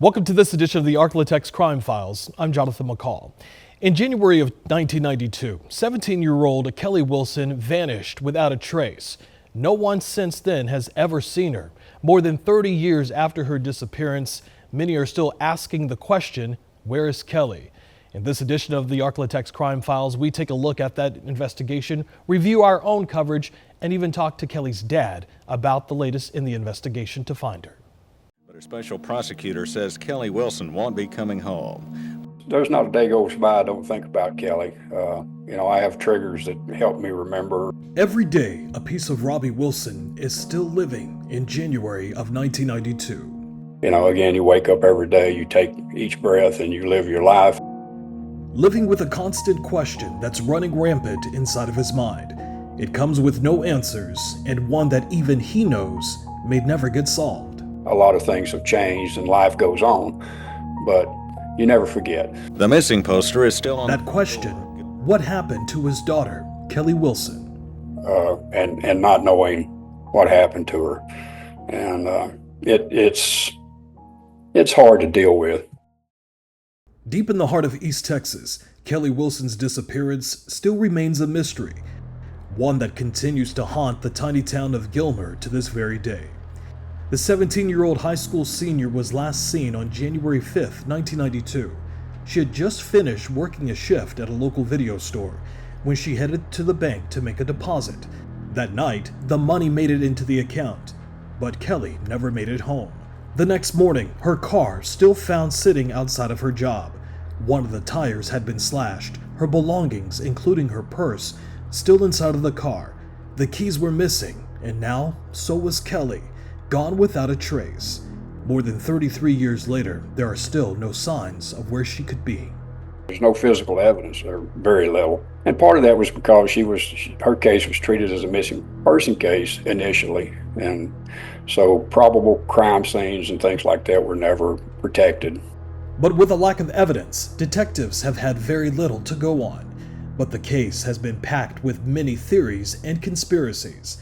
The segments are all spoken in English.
Welcome to this edition of the Arklatex Crime Files. I'm Jonathan McCall. In January of 1992, 17-year-old Kelly Wilson vanished without a trace. No one since then has ever seen her. More than 30 years after her disappearance, many are still asking the question, where is Kelly? In this edition of the Arklatex Crime Files, we take a look at that investigation, review our own coverage, and even talk to Kelly's dad about the latest in the investigation to find her. But a special prosecutor says Kelly Wilson won't be coming home. There's not a day goes by I don't think about Kelly. I have triggers that help me remember. Every day, a piece of Robbie Wilson is still living in January of 1992. Again, you wake up every day, you take each breath, and you live your life. Living with a constant question that's running rampant inside of his mind. It comes with no answers, and one that even he knows may never get solved. A lot of things have changed and life goes on, but you never forget. The missing poster is still on. That question, what happened to his daughter, Kelly Wilson? And not knowing what happened to her. And it's hard to deal with. Deep in the heart of East Texas, Kelly Wilson's disappearance still remains a mystery, one that continues to haunt the tiny town of Gilmer to this very day. The 17-year-old high school senior was last seen on January 5th, 1992. She had just finished working a shift at a local video store when she headed to the bank to make a deposit. That night, the money made it into the account, but Kelly never made it home. The next morning, her car still found sitting outside of her job. One of the tires had been slashed, her belongings, including her purse, still inside of the car. The keys were missing, and now so was Kelly, gone without a trace. More than 33 years later, there are still no signs of where she could be. There's no physical evidence, or very little. And part of that was because her case was treated as a missing person case initially. And so probable crime scenes and things like that were never protected. But with a lack of evidence, detectives have had very little to go on. But the case has been packed with many theories and conspiracies.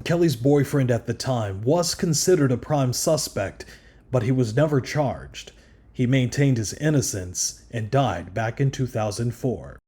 Kelly's boyfriend at the time was considered a prime suspect, but he was never charged. He maintained his innocence and died back in 2004.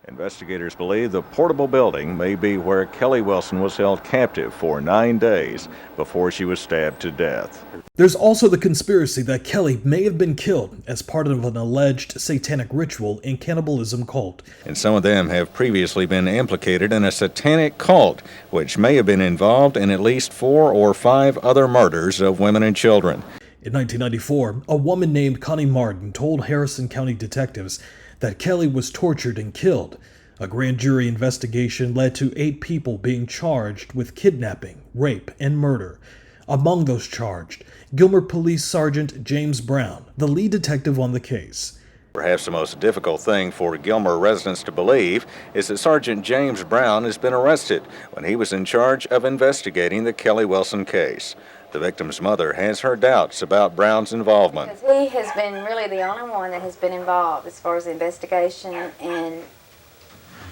Investigators believe the portable building may be where Kelly Wilson was held captive for 9 days before she was stabbed to death. There's also the conspiracy that Kelly may have been killed as part of an alleged satanic ritual and cannibalism cult. And some of them have previously been implicated in a satanic cult, which may have been involved in at least 4 or 5 other murders of women and children. In 1994, a woman named Connie Martin told Harrison County detectives that Kelly was tortured and killed. A grand jury investigation led to 8 people being charged with kidnapping, rape, and murder. Among those charged, Gilmer Police Sergeant James Brown, the lead detective on the case. Perhaps the most difficult thing for Gilmer residents to believe is that Sergeant James Brown has been arrested when he was in charge of investigating the Kelly Wilson case. The victim's mother has her doubts about Brown's involvement. Because he has been really the only one that has been involved as far as the investigation and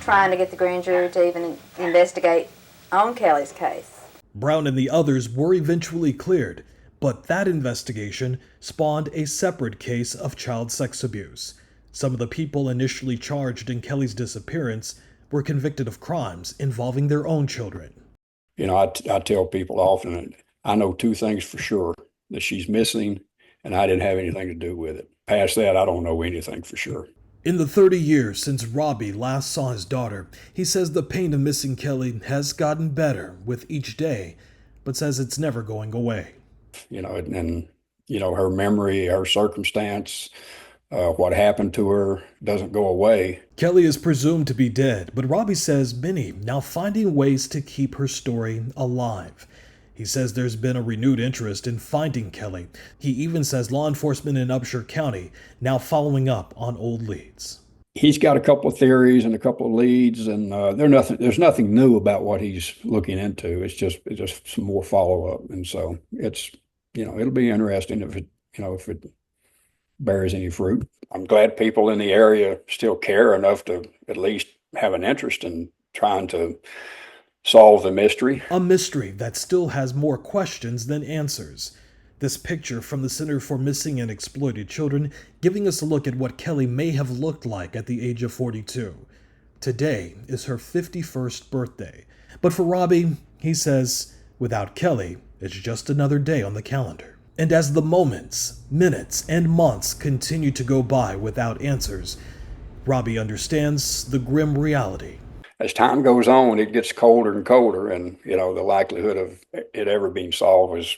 trying to get the grand jury to even investigate on Kelly's case. Brown and the others were eventually cleared, but that investigation spawned a separate case of child sex abuse. Some of the people initially charged in Kelly's disappearance were convicted of crimes involving their own children. I tell people often that I know 2 things for sure, that she's missing and I didn't have anything to do with it. Past that, I don't know anything for sure. In the 30 years since Robbie last saw his daughter, he says the pain of missing Kelly has gotten better with each day, but says it's never going away. Her memory, her circumstance, what happened to her doesn't go away. Kelly is presumed to be dead, but Robbie says many now finding ways to keep her story alive. He says there's been a renewed interest in finding Kelly. He even says law enforcement in Upshur County now following up on old leads. He's got a couple of theories and a couple of leads, and there's nothing new about what he's looking into. It's just some more follow-up, and so it'll be interesting if it bears any fruit. I'm glad people in the area still care enough to at least have an interest in trying to solve the mystery. A mystery that still has more questions than answers. This picture from the Center for Missing and Exploited Children giving us a look at what Kelly may have looked like at the age of 42. Today is her 51st birthday. But for Robbie, he says, without Kelly, it's just another day on the calendar. And as the moments, minutes, and months continue to go by without answers, Robbie understands the grim reality. As time goes on, it gets colder and colder, and the likelihood of it ever being solved is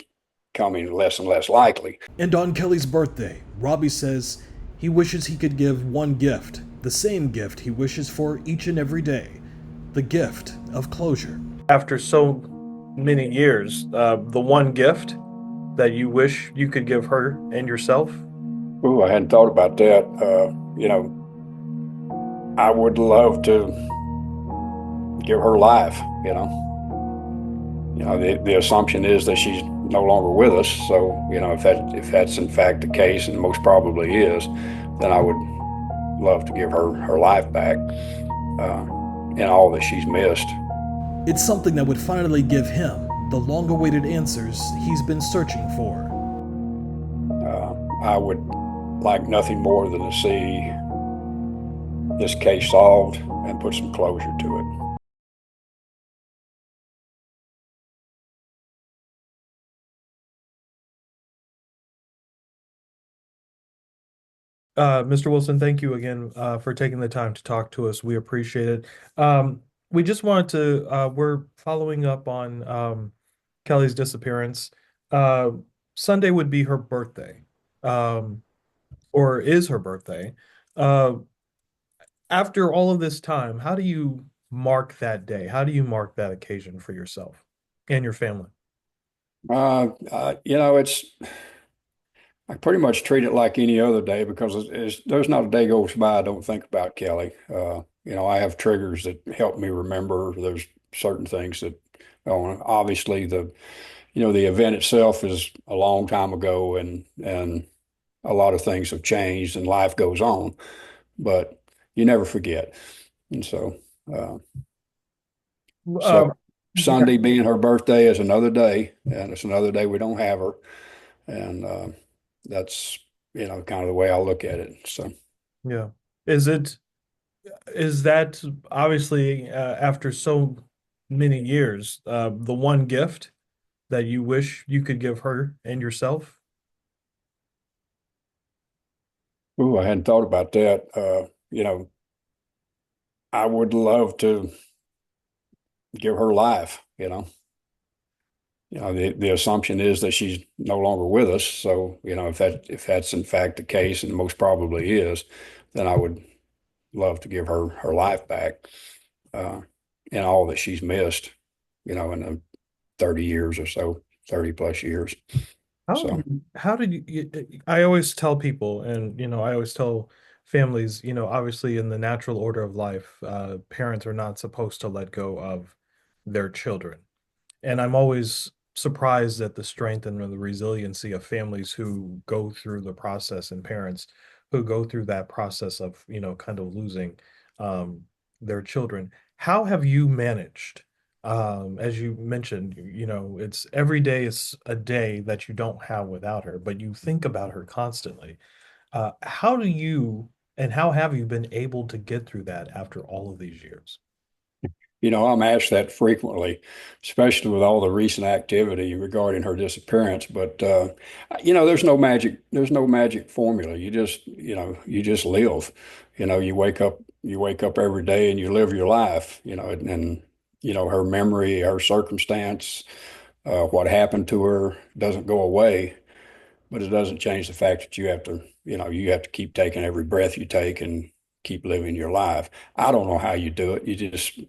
becoming less and less likely. And on Kelly's birthday, Robbie says he wishes he could give one gift, the same gift he wishes for each and every day, the gift of closure. After so many years, the one gift that you wish you could give her and yourself? Ooh, I hadn't thought about that. I would love to give her life. The assumption is that she's no longer with us. So, if that's in fact the case, and most probably is, then I would love to give her life back, and all that she's missed. It's something that would finally give him the long-awaited answers he's been searching for. I would like nothing more than to see this case solved and put some closure to it. Mr. Wilson, thank you again for taking the time to talk to us. We appreciate it. We just wanted to, we're following up on Kelly's disappearance. Sunday would be her birthday, or is her birthday. After all of this time, how do you mark that day? How do you mark that occasion for yourself and your family? It's I pretty much treat it like any other day because there's not a day goes by I don't think about Kelly. I have triggers that help me remember. There's certain things that obviously the event itself is a long time ago, and a lot of things have changed and life goes on, but you never forget. And so Um, Sunday being her birthday is another day, and it's another day we don't have her. And that's, kind of the way I look at it. So, yeah. Is that obviously after so many years, the one gift that you wish you could give her and yourself? ooh, I hadn't thought about that. I would love to give her life. The assumption is that she's no longer with us. So, if that's in fact the case, and most probably is, then I would love to give her life back, and all that she's missed, in the 30 years or so, 30 plus years. So, How did I always tell people, and I always tell families, obviously in the natural order of life, parents are not supposed to let go of their children. And I'm always surprised at the strength and the resiliency of families who go through the process, and parents who go through that process of, kind of losing um, their children. How have you managed? As you mentioned, it's every day is a day that you don't have without her, but you think about her constantly. How do you and how have you been able to get through that after all of these years? I'm asked that frequently, especially with all the recent activity regarding her disappearance. But there's no magic formula. You just live. You wake up every day and you live your life. Her memory, her circumstance, what happened to her doesn't go away, but it doesn't change the fact that you have to keep taking every breath you take and keep living your life. I don't know how you do it. You just,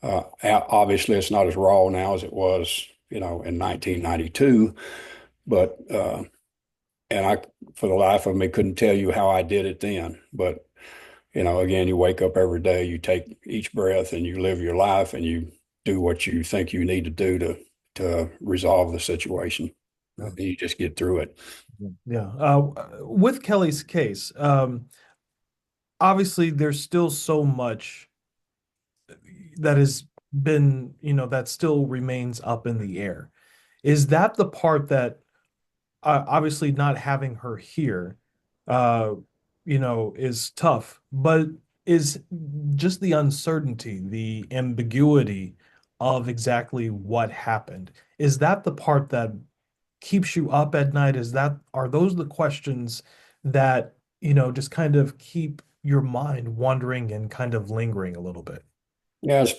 obviously it's not as raw now as it was, in 1992, but, and I, for the life of me, couldn't tell you how I did it then. But, again, you wake up every day, you take each breath and you live your life and you do what you think you need to do to resolve the situation. You just get through it. Yeah. With Kelly's case, obviously there's still so much that has been, that still remains up in the air. Is that the part that obviously not having her here, uh, is tough, but is just the uncertainty, the ambiguity of exactly what happened. Is that the part that keeps you up at night? Are those the questions that, just kind of keep your mind wandering and kind of lingering a little bit? Yeah, it's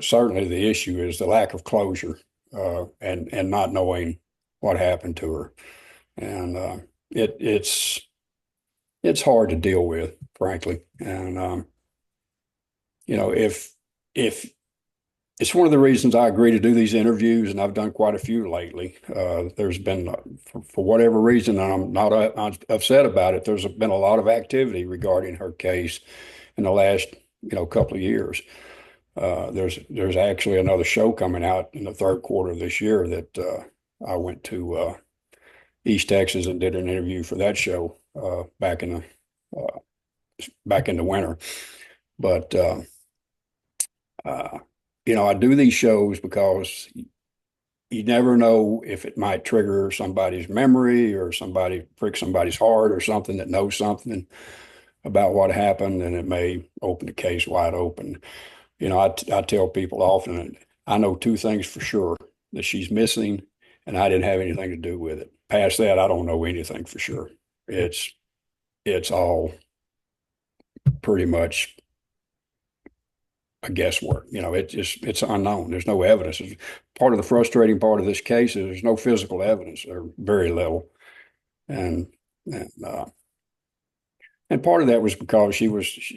certainly the issue is the lack of closure, and not knowing what happened to her. And it it's hard to deal with, frankly. And if it's one of the reasons I agree to do these interviews, and I've done quite a few lately. There's been, for whatever reason, and I'm not upset about it, there's been a lot of activity regarding her case in the last, couple of years. There's actually another show coming out in the third quarter of this year that I went to East Texas and did an interview for that show uh, back in the winter. But uh, I do these shows because you never know if it might trigger somebody's memory or prick somebody's heart or something that knows something about what happened, and it may open the case wide open. I tell people often, I know two things for sure, that she's missing and I didn't have anything to do with it. Past that, I don't know anything for sure. It's all pretty much a guesswork. It's unknown. There's no evidence. Part of the frustrating part of this case is there's no physical evidence, or very little. And and uh, and part of that was because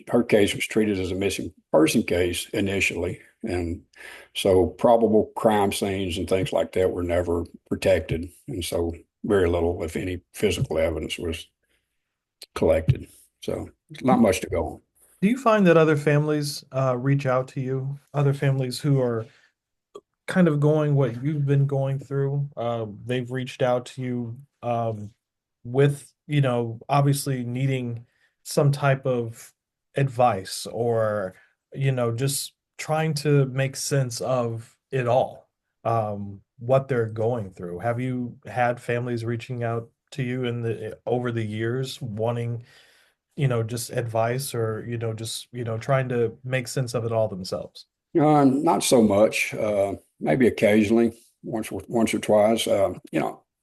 her case was treated as a missing person case initially. And so probable crime scenes and things like that were never protected. And so very little, if any, physical evidence was collected. So not much to go on. Do you find that other families reach out to you, other families who are kind of going what you've been going through? They've reached out to you with, obviously needing some type of advice or, just trying to make sense of it all, what they're going through. Have you had families reaching out to you over the years wanting, just advice or, just, trying to make sense of it all themselves? Not so much. Maybe occasionally, once or twice.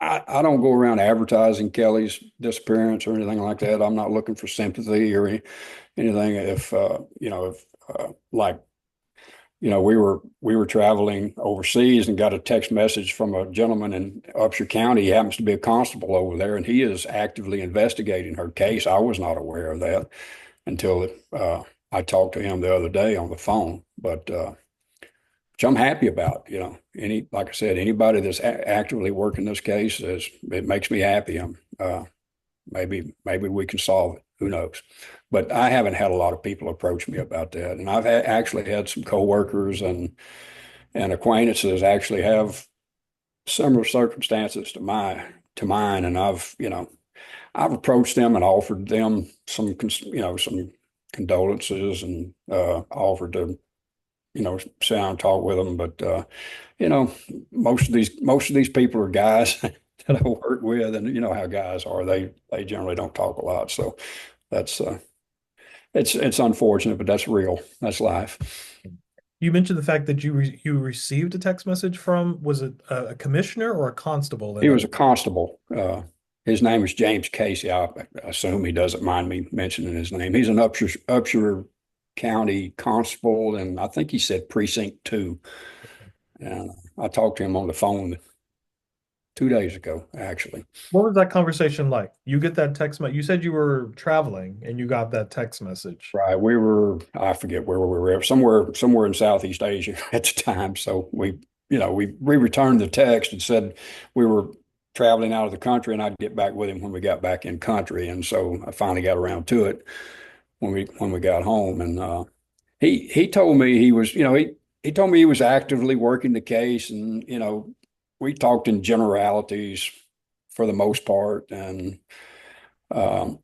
I don't go around advertising Kelly's disappearance or anything like that. I'm not looking for sympathy or anything. If like, we were traveling overseas and got a text message from a gentleman in Upshur County. He happens to be a constable over there, and he is actively investigating her case. I was not aware of that until I talked to him the other day on the phone. But which I'm happy about. Like I said, anybody that's actively working this case it makes me happy. Maybe we can solve it. Who knows? But I haven't had a lot of people approach me about that, and I've actually had some coworkers and acquaintances actually have similar circumstances to mine, and I've approached them and offered them some condolences, and offered to sit down and talk with them. But you know, most of these people are guys that I work with, and you know how guys are. They generally don't talk a lot. So that's it's unfortunate, but that's real. That's life. You mentioned the fact that you received a text message from, was it a commissioner or a constable? He was a constable. His name is James Casey. I assume he doesn't mind me mentioning his name. He's an Upshur County constable, and I think he said precinct 2. And I talked to him on the phone 2 days ago, actually. What was that conversation like? You get that text message. You said you were traveling and you got that text message. Right. I forget where we were, somewhere in Southeast Asia at the time. So we returned the text and said we were traveling out of the country, and I'd get back with him when we got back in country. And so I finally got around to it when we got home. And he told me he told me he was actively working the case, and we talked in generalities for the most part. And um,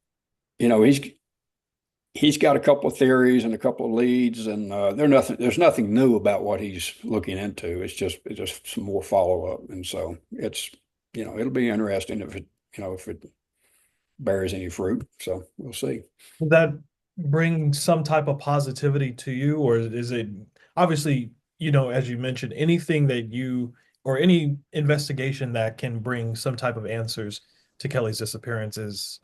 you know, he's got a couple of theories and a couple of leads, and there's nothing new about what he's looking into. It's just some more follow up. And so it'll be interesting if it bears any fruit. So we'll see. Does that bring some type of positivity to you, or is it obviously, as you mentioned, anything that or any investigation that can bring some type of answers to Kelly's disappearance is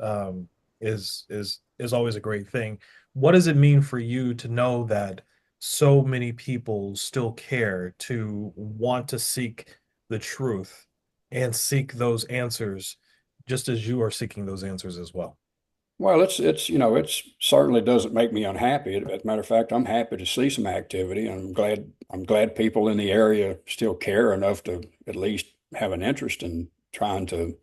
always a great thing. What does it mean for you to know that so many people still care, to want to seek the truth and seek those answers just as you are seeking those answers as well? Well, it's certainly doesn't make me unhappy. As a matter of fact, I'm happy to see some activity. I'm glad people in the area still care enough to at least have an interest in trying to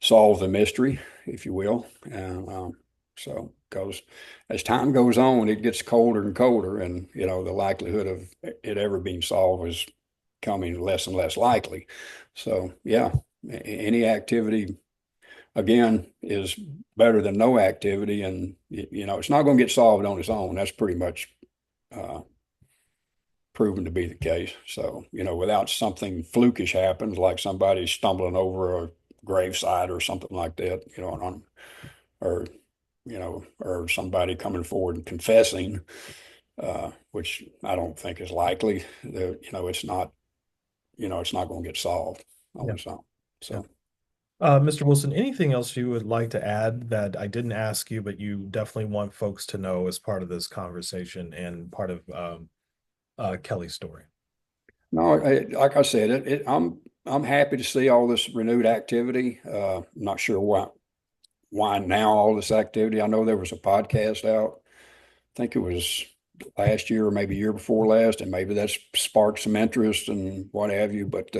solve the mystery, if you will. And so, because as time goes on, it gets colder and colder, and the likelihood of it ever being solved is coming less and less likely. So, yeah, any activity, again, is better than no activity, and it's not going to get solved on its own. That's pretty much proven to be the case. So, without something flukish happens, like somebody stumbling over a gravesite or something like that, or somebody coming forward and confessing, which I don't think is likely. It's not going to get solved on its own. So. Mr. Wilson, anything else you would like to add that I didn't ask you, but you definitely want folks to know as part of this conversation and part of Kelly's story? No, like I said, I'm happy to see all this renewed activity. I'm not sure why now all this activity. I know there was a podcast out. I think it was last year or maybe year before last, and maybe that's sparked some interest and what have you. But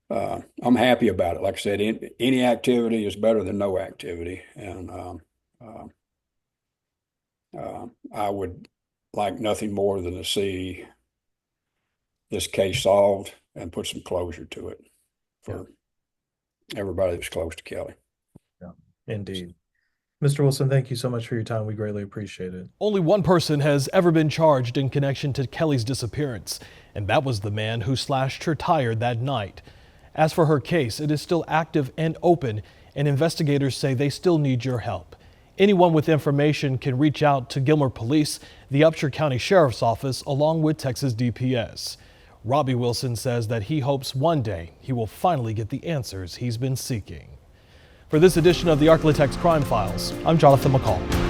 I'm happy about it. Like I said, any activity is better than no activity, and I would like nothing more than to see this case solved and put some closure to it for everybody that's close to Kelly. Yeah, indeed. Mr. Wilson, thank you so much for your time. We greatly appreciate it. Only one person has ever been charged in connection to Kelly's disappearance, and that was the man who slashed her tire that night. As for her case, it is still active and open, and investigators say they still need your help. Anyone with information can reach out to Gilmer Police, the Upshur County Sheriff's Office, along with Texas DPS. Robbie Wilson says that he hopes one day he will finally get the answers he's been seeking. For this edition of the Arklatex Crime Files, I'm Jonathan McCall.